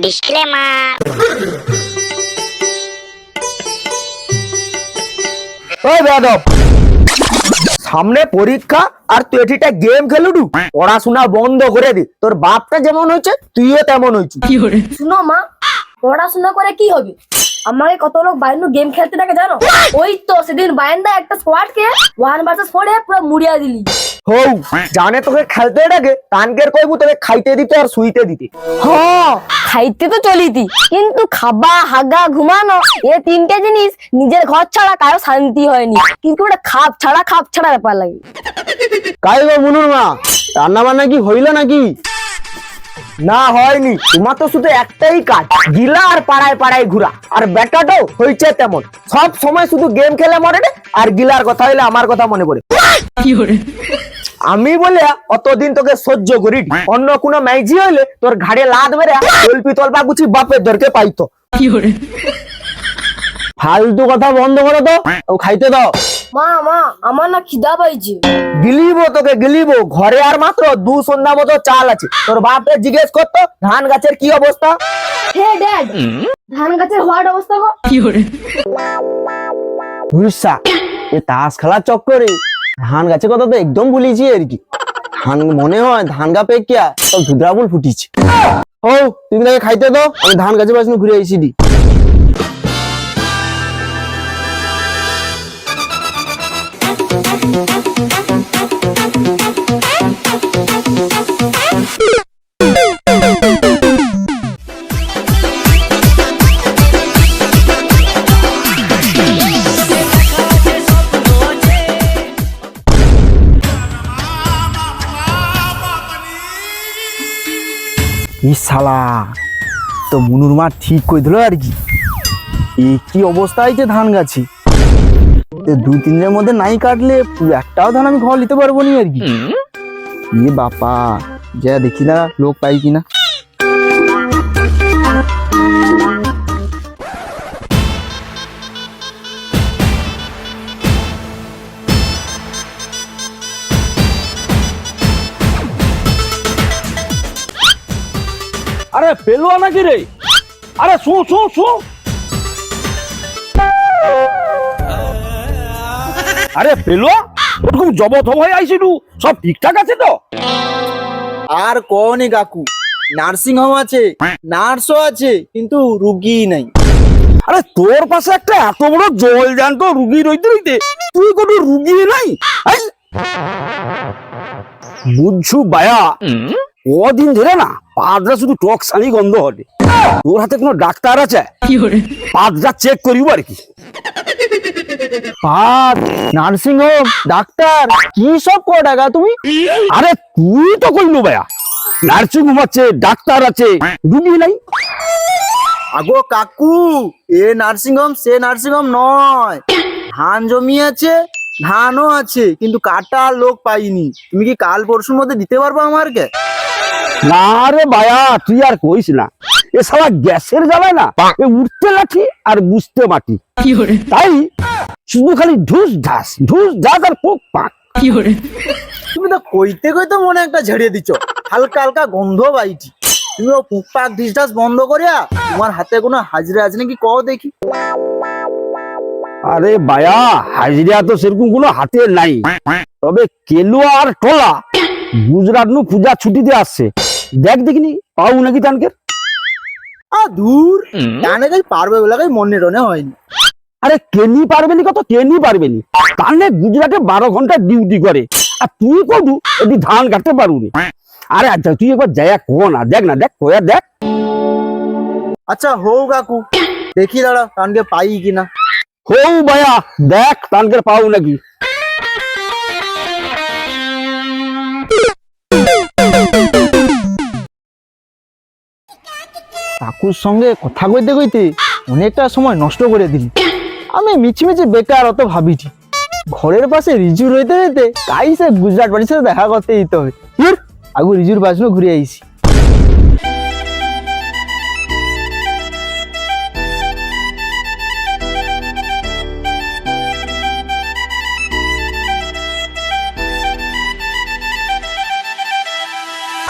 Disclaimer. ওই বেয়াদব, সামনে পরীক্ষা আর তুই এটিটা গেম খেলুডু? পড়াশোনা বন্ধ করে দি। তোর বাপটা যেমন হয়েছে তুইও তেমন হয়েছিস। শুনো মা, পড়াশোনা করে কি হবে? আমাকে কত লোক বাইরে গেম খেলতে দেখে জানো? ওই তো সেদিন বাইন্দা একটা স্কোয়াডকে 1 ভার্সেস 4 এ পুরো মুড়িয়ে দিলি। হৌ জানে তোকে খেলতে ডাকে, তানকের কইবু তোকে খাইতে দিতে আর শুইতে দিতে। হ্যাঁ, খাইতে তো চলিতি, কিন্তু খাবা হাগা ঘুমানো এ তিনটে জিনিস নিজের ঘর ছাড়া কারো শান্তি হয়নি। কিন্তু ওটা খাপ ছাড়া ব্যাপার লাগে। কাই গো মুনুর মা, রান্না বান্না কি হইল নাকি? না হয়নি, তোমার তো শুধু একটাই কাজ, গিলা আর পাড়ায় পাড়ায় ঘুরা। আর বেটাটাও হয়েছে তেমন, সব সময় শুধু গেম খেলে মরে রে, আর গিলার কথা হইলে আমার কথা মনে পড়ে। আমি বলে অতদিন তোকে সহ্য করি, অন্য কোনো মাইজি হইলে তোর ঘাড়ে লাদ মেরে তলপি তলপা গুছি বাপের দরকে পাইতো। ফালতু কথা বন্ধ করো তো, ও খাইতে দাও। মা আমার না খিদা পাইছে। গিলিবো তোকে গিলিবো, ঘরে আর মাত্র 2 সন্ধ্যা মতো চাল আছে। তোর বাপকে জিজ্ঞেস করতো ধান গাছের কি অবস্থা। হে ড্যাড, ধান গাছের হোয়াট অবস্থা গো? হুসা, এ তাস খেলার চক্করে ধান গাছের কথা তো একদম ভুলিছি আর কি। ধান মনে হয় ধান গা পেকিয়া সব ধুদ্রাবুল ফুটিছে। ও তুমি তাকে খাইতে দাও, আমি ধান গাছের পাশে ঘুরে আইছি দি। শালা তো মুনুর মা ঠিক কই দিল আর কি। কি অবস্থা হয়েছে ধান গাছে, 2-3 দিনের মধ্যে নাই কাটলে একটাও ধান আমি ঘর নিতে পারবো নি আর কি। বাপা যা দেখি না লোক পাই কিনা। আরে পেলুয়া নাকি রে? আরে শু শু শু, আরে পেলুয়া ওরকম জবত হয়ে আইছিলু, সব ঠিকঠাক আছে তো? আর কোনি কাকু, নার্সিং হোম আছে, নার্সও আছে, কিন্তু রুগী নাই। আরে তোর পাশে একটা এত বড় জল জ্যান্ত রুগী রইতে রইতে তুই কোনো রুগী নাই? বুঝছু বায়া, কদিন ধরে না পাদরা শুধু টক সানি গন্ধ হবে। তোর হাতে কোনো ডাক্তার আছে? পাদরা চেক করিব আর কি। পাদ, নার্সিং হোম, ডাক্তার কি সব কো টাকা তুমি? আরে তুই তো কইলু বায়া, নার্সিং হোম আছে, ডাক্তার আছে, রুগী নাই। আগো কাকু, এ নার্সিং হোম সে নার্সিং হোম নয়। ধান জমি আছে, ধানও আছে, কিন্তু কাটার লোক পাইনি। তুমি কি কাল পরশুর মধ্যে দিতে পারবো আমারকে? না রে বায়া, তুই আর কইস না। এ শালা গ্যাসের জ্বালায় না, এ উঠতে লাঠি আর বুঝতে মাটি। তাই শুধু খালি ঢুস ঢাস আর পোক পাক। তুমি তো কইতে কইতে মনে একটা ঝেড়ে দিচ্ছ, হালকা হালকা গন্ধ বাইটি। তুমি ও পুক পাক ঢিস বন্ধ করিয়া তোমার হাতে কোনো হাজিরা আছে নাকি কও দেখি। আরে বায়া, হাজিরা তো সেরকম কোনো হাতে নাই, তবে কেলুয়া আর টোলা গুজরাট নু পূজা ছুটিতে আসছে। দেখিনি পাও নাকি তানকে? দূর জানে যাই পারবে বলে মনে রনে হয়নি। আরে কেনি পারবেনি, কত কেনি পারবেনি। তাহলে গুজরাটে 12 ঘন্টা ডিউটি করে, আর তুই কদু এটি ধান কাটতে পারুনি। আরে আচ্ছা তুই একবার যাইয়া কো না, দেখ না, দেখ কয়া দেখ। আচ্ছা হৌ কাকু, দেখি দাঁড়া তানকে পাই কিনা। হৌ বায়া, দেখ তানকে পাও নাকি। কাকুর সঙ্গে কথা কইতে কইতে অনেকটা সময় নষ্ট করে দিলি। আমি মিছিমিছি বেকার অত ভাবিছি। ঘরের পাশে রিজু রইতে রইতে কাই সে গুজরাট বাড়ির সাথে দেখা করতে দিতে হবে। আগু রিজুর বাজনো ঘুরে আইছি।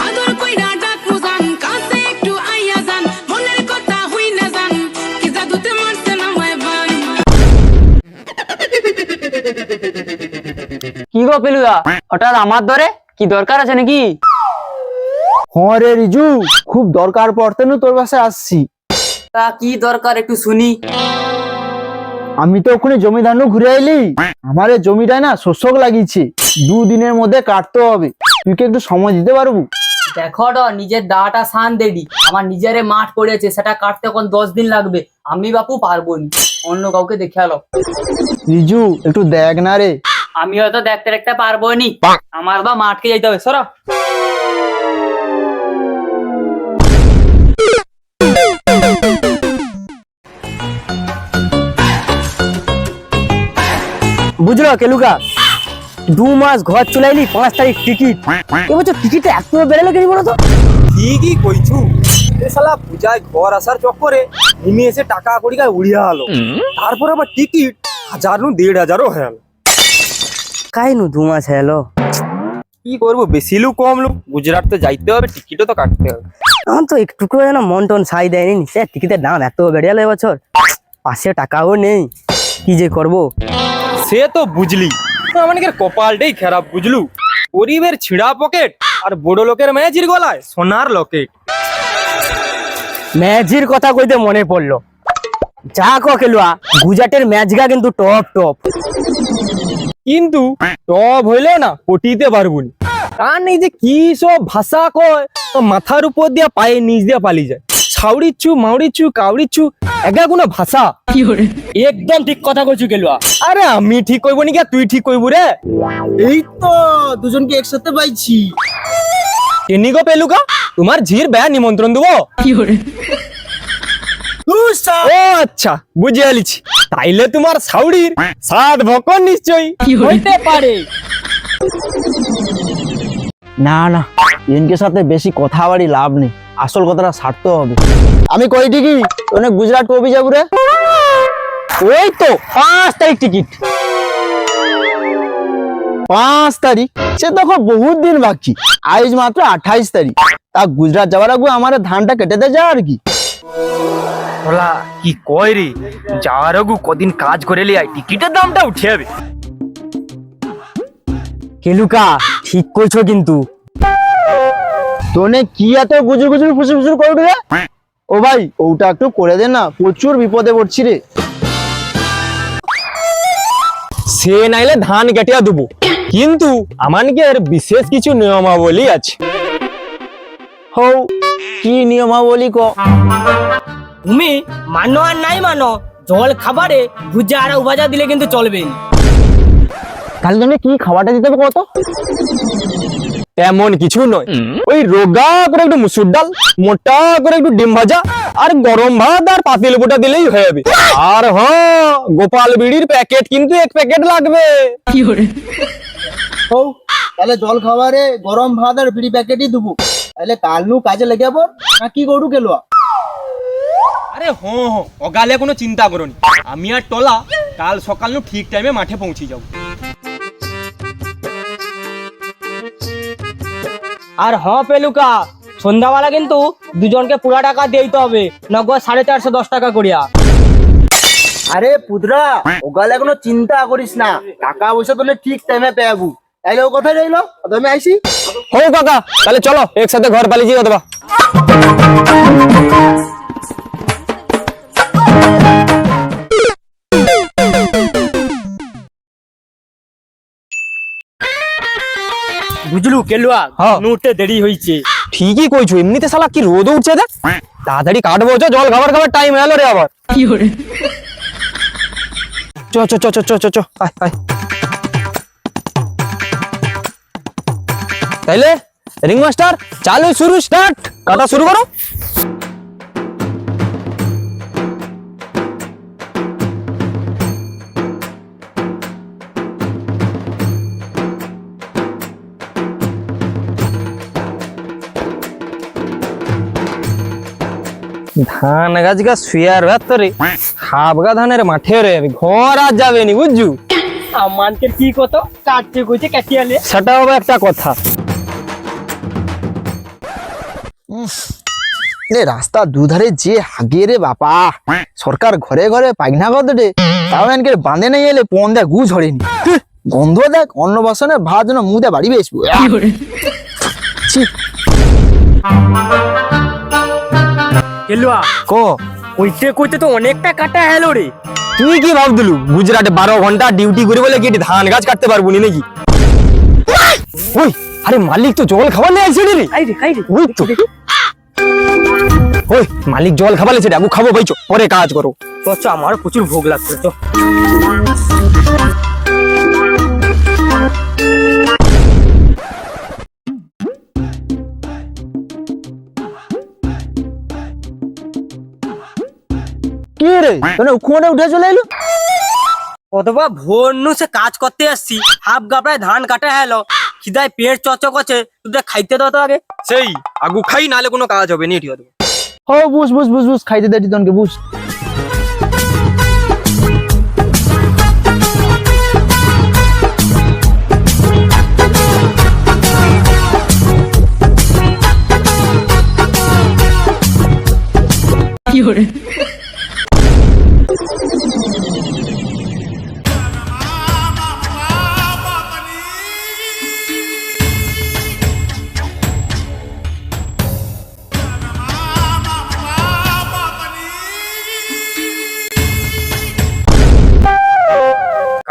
আদর কইরা ডাক মুজান কাছে একটু আইয়া যান মনে গো পেলুদা, হঠাৎ আমার ধরে কি দরকার আছে নাকি? হ্যাঁ রে রিজু, খুব দরকার পড়তে নু তোর বাসায় আসছি। তা কি দরকার একটু শুনি। আমি তো ওখানে জমি ধান ঘুরে আইলি, আমার এই জমিটায় না শোষক লাগিয়েছে, 2 দিনের মধ্যে কাটতে হবে। তুই কি একটু সময় দিতে পারবো? দেখো নিজের দাটা সান দেডি, আমার নিজের মাঠ পড়েছে, সেটা কাটতে এখন 10 দিন লাগবে। আমি বাপু পারবো নি, অন্য কাউকে দেখে আলো। রিজু একটু দেখ না রে। আমি হয়তো দেখতে দেখতে পারবো নি, আমার বা মাঠকে যাইতে হবে। সরো। বুঝলো কেলুকা, 2 মাস ঘর চলাইলি, 5 তারিখ টিকিট। এবছর টিকিটটা এত বেড়ে কেন বলো তো? ঠিকই কইছু, এ শালা পূজায় ঘর আসার চক্করে নেমে এসে টাকা কড়ি গায়ে উড়িয়া হলো, তারপর আবার টিকিট 1000 নু 1500 হয়ে গেল। কাই নু 2 মাস হলো। কি করবো, বেশি লু কম লু, গুজরাট তো যাইতে হবে, টিকিটও তো কাটতে হবে। আমার তো একটুকু যেন মন টন সাই দেয়নি, সে টিকিটের দাম এত বেড়ে গেল এবছর, পাশে টাকাও নেই, কি যে করবো। সে তো বুঝলি, আমাদের কপালটাই খারাপ বুঝলু, গরিবের ছিঁড়া পকেট আর বড় লোকের মেয়েজির গলায় সোনার লকেট। ম্যাজির কথা কইতে মনে পড়লো, যা কো খেলুয়া, গুজরাটের ম্যাচগা কিন্তু টপ টপ। কিন্তু টপ হইলে না পটিতে পারবুনি, কারণ এই যে কি সব ভাষা কয়, তো মাথার উপর দিয়া পায়ে নিচ দিয়া পালি যায়। ছাউড়িচ্ছু মাউড়িচ্ছু কাউড়িচ্ছু, এগা কোনো ভাষা। একদম ঠিক কথা কইছু খেলুয়া। আরে আমি ঠিক কইব নি, তুই ঠিক কইবু রে। এই তো দুজনকে একসাথে পাইছি। কেনি গো পেলুকা, তোমার ঝির ব্যা নিমন্ত্রণ দেবো। ও আচ্ছা, বুঝে আলিছি, তাইলে তোমার ছাউড়ির 7 ভকর নিশ্চয়ই হইতে পারে। না না, এনকে সাথে বেশি কথা বাড়ি লাভ নেই, আসল কথাটা ছাড়তে হবে। আমি কই ঠিকই, তোনে গুজরাট কবি যাবো রে? ওই তো 5 তারিখ টিকিট। 5 তারিখ? সে তখন বহুত দিন বাকি, আজ মাত্র 28 তারিখ। তা গুজরাট যাওয়ার আগে আমার ধানটা কেটে দে যা আর কি। ওলা কি কয় রে, যাওয়ার আগু কদিন কাজ করে লিয়াই, টিকিটের দামটা উঠে যাবে। কেলুকা ঠিক কইছো কিন্তু, তোনে কি এত গুজুর গুজুর ফুসুর ফুসুর করবি রে? ও ভাই, ওটা একটু করে দে না, প্রচুর বিপদে পড়ছি রে। সে নাইলে ধান কেটিয়া দেবো, কিন্তু আমানকে এর বিশেষ কিছু নিয়মাবলী আছে। হও, কি নিয়মাবলী ক? তুমি মানো আর নাই মানো, জল খাবারে ভুজা আর উভাজা দিলে কিন্তু চলবে না। তাহলে তুমি কি খাবারটা দিতে হবে কত? তেমন কিছু নয়, ওই রোগা করে একটু মুসুর ডাল, মোটা করে একটু ডিম ভাজা, আর গরম ভাত আর পাতি লেবুটা দিলেই হয়ে যাবে। আর হ্যাঁ, গোপাল বিড়ির প্যাকেট কিন্তু 1 প্যাকেট লাগবে। হও, তাহলে জল খাবারে গরম ভাত আর বিড়ি প্যাকেটই দেবো। তাহলে কাল নু কাজে লেগে যাবো না, কি গরু কেলুয়া? আরে হ্যাঁ হ্যাঁ, অগালে কোনো চিন্তা করো নি, আমি আর টলা কাল সকাল নু ঠিক টাইমে মাঠে পৌঁছে যাবো। আর হ্যাঁ পেলুকা, সন্ধ্যাবেলা কিন্তু দুজনকে পুরা টাকা দিতে হবে, নগদ 450 টাকা করিয়া। আরে পুত্রা, ওগালে কোনো চিন্তা করিস না, টাকা পয়সা তোলে ঠিক টাইমে পেয়াবু। তাইলে ও কোথায় রইলো, তুমি আইসি। হো কাকা, তাহলে চলো একসাথে ঘর পালিয়ে যাও দেবা। বুঝলু কেলুয়া, নুটে দেরি হইছে। ঠিকই কইছো, এমনিতে শালা কি রোদ উঠছে দেখ, তাড়াতাড়ি কাটবো, জল খাবার খাবার টাইম হলো রে আবার। চ চ চ চ চ চ চ, আয় আয়। তাইলে রিং মাস্টার চালু শুরু স্টার্ট, কাটা শুরু করো। ধান গাছ গা শুয়ার ভেতরে, হাবগা ধানের মাঠে রে, ঘর আর যাবে নি বুঝছু। আমানকে কি কত কাটতে কইছে কাটিয়ালে, সেটা হবে একটা কথা। রাস্তা দুধারে যে হাগে রে বাপা, সরকার ঘরে ঘরে পায়খানা করতে রে। তাও এনকে বাঁধে নেই এলে পন দেখ গু ঝরেনি গন্ধ দেখ অন্নবাসনে ভাত যেন মুদে বাড়ি বেসবো কেলুয়া কো কইতে কইতে তো অনেকটা কাটা হলো রে। তুই কি ভাবদলু গুজরাটে 12 ঘন্টা ডিউটি করে বলে কি ধান গাছ কাটতে পারবো নি নাকি? ওই আরে মালিক তো জল খাবার নিয়ে আসছে রে। ওই তো ওই মালিক জল খাবার লেছে রে, খাবো ভাই, পরে কাজ করো। তো আচ্ছা, আমারও প্রচুর ভোগ লাগছে তো। কি রে তোনে উখোনে উঠে চলে এলো অথবা ভোর নু সে কাজ করতে আসছি, হাফ গাবড়ায় ধান কাটা হলো, খিদায় পেট চচক করছে, তুই খাইতে দাও তো আগে। সেই আগু খাই নালে কোনো কাজ হবে নি। ঠিক আছে ও বুঝ বুঝ বুঝ বুঝ খাইতে দে তনকে বুঝ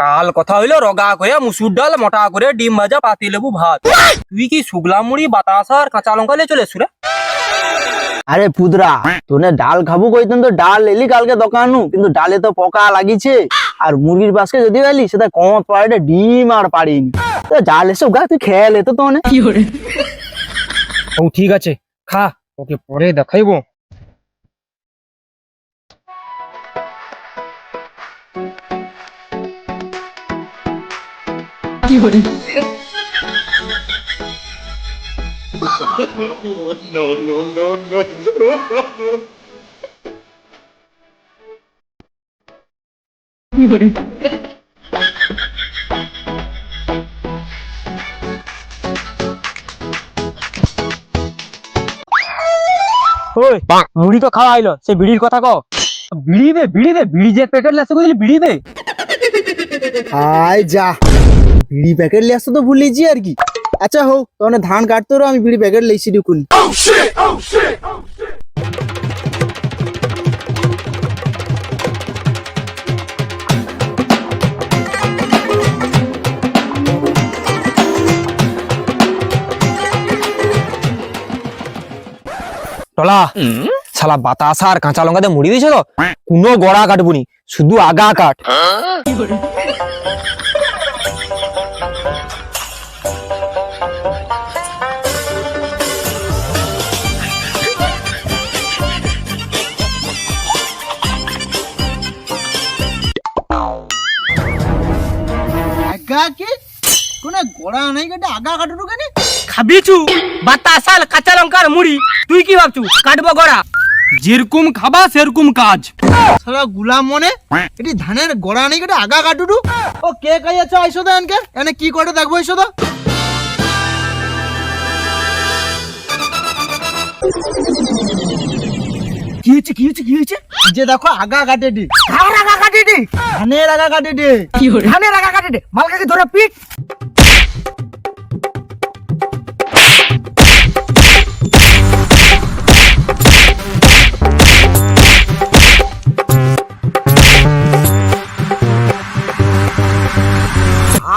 কাল কথা হইলো রগা করে মুসুর ডাল, মোটা করে ডিম ভাজা, পাতি লেবু, ভাত। তুই কি শুকলা মুড়ি, বাতাস আর কাঁচা লঙ্কা নিয়ে চলে এসু রে? আরে পুদরা তোনে ডাল খাবো কইতেন তো ডাল এলি কালকে দোকানু, কিন্তু ডালে তো পোকা লাগিছে আর মুরগির বাসকে যদি এলি সেটা কমত পাড়ে ডিম আর পারিনি তো ডাল এসব গা তুই খেয়ে লে তো তোনে ও ঠিক আছে, খা, ওকে পরে দেখাইবো। ওই মুড়ি তো খাওয়া হইলো, সে বিড়ির কথা কও। বিড়ি দে, বিড়ি দে, বিড়ি যে প্যাকেট লেসে কইলি বিড়ি দে। আয় যা বিড়ি প্যাকেট লিয়ে আসতো তো ভুলেছি আর কি। আচ্ছা হোক তোনে ধান কাটতো আমি বিড়ি প্যাকেট লেছি দেখুন টলা শালা বাতাস আর কাঁচা লঙ্কা দিয়ে মুড়ি দিয়েছে তো, কোনো গড়া কাটবুনি, শুধু আগা কাট। আগা কি কোন গোড়া নাই কেটে আগা কাটুটু কেন খাবিছু বাতাস আর কাঁচা লঙ্কার মুড়ি, তুই কি ভাবছু কাটবো গড়া? যেরকম খাবা সেরকম কাজ। সারা গুলাম মনে এটি ধানের গোড়া নেই কেটে আগা কাটুটু ও কে খাইয়াছে আইসো তো এনকে এনে কি করে দেখবো আইসো তো কি হয়েছে কি হয়েছে কি হয়েছে যে দেখো আগা কাটে দি আগা কাটে দি ধানের আগা কাটে দি ধানের আগা কাটে দি মালকাকে ধরে পিট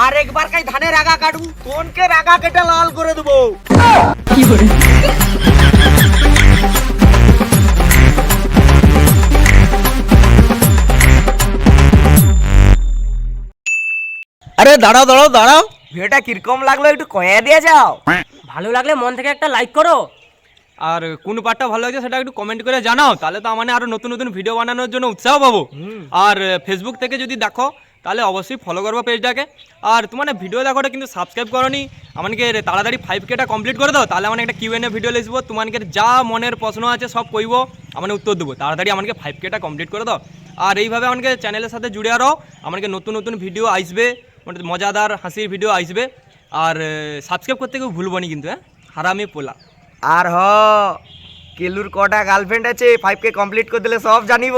আর একবার কাই ধানের আগা কাটু কোনকে আগা কেটে লাল করে দেবো কি করে আরে দাঁড়াও দাঁড়াও দাঁড়াও ভিডিওটা কিরকম লাগলো একটু কয়ে দিয়ে যাও ভালো লাগলে মন থেকে একটা লাইক করো, আর কোন পার্টটা ভালো লাগছে সেটা একটু কমেন্ট করে জানাও, তাহলে তো মানে আরো নতুন নতুন ভিডিও বানানোর জন্য উৎসাহ পাবো। আর ফেসবুক থেকে যদি দেখো তাহলে অবশ্যই ফলো করবো পেজটাকে। আর তোমার ভিডিও দেখোটা কিন্তু সাবস্ক্রাইব করনি, আমাকে তাড়াতাড়ি 5Kটা কমপ্লিট করে দাও, তাহলে আমার একটা Q&A ভিডিও লিখবো, তোমাকে যা মনের প্রশ্ন আছে সব কইব, আমার উত্তর দেবো। তাড়াতাড়ি আমাকে 5Kটা কমপ্লিট করে দাও। আর এইভাবে আমাকে চ্যানেলের সাথে জুড়ে আরও আমাকে নতুন নতুন ভিডিও আসবে, মজাদার হাসির ভিডিও আসবে। আর সাবস্ক্রাইব করতে কেউ ভুলবো না কিন্তু, হ্যাঁ, হারামি পোলা। আর হ কেলুর কটা গার্লফ্রেন্ড আছে 5K কমপ্লিট করে দিলে সব জানিব।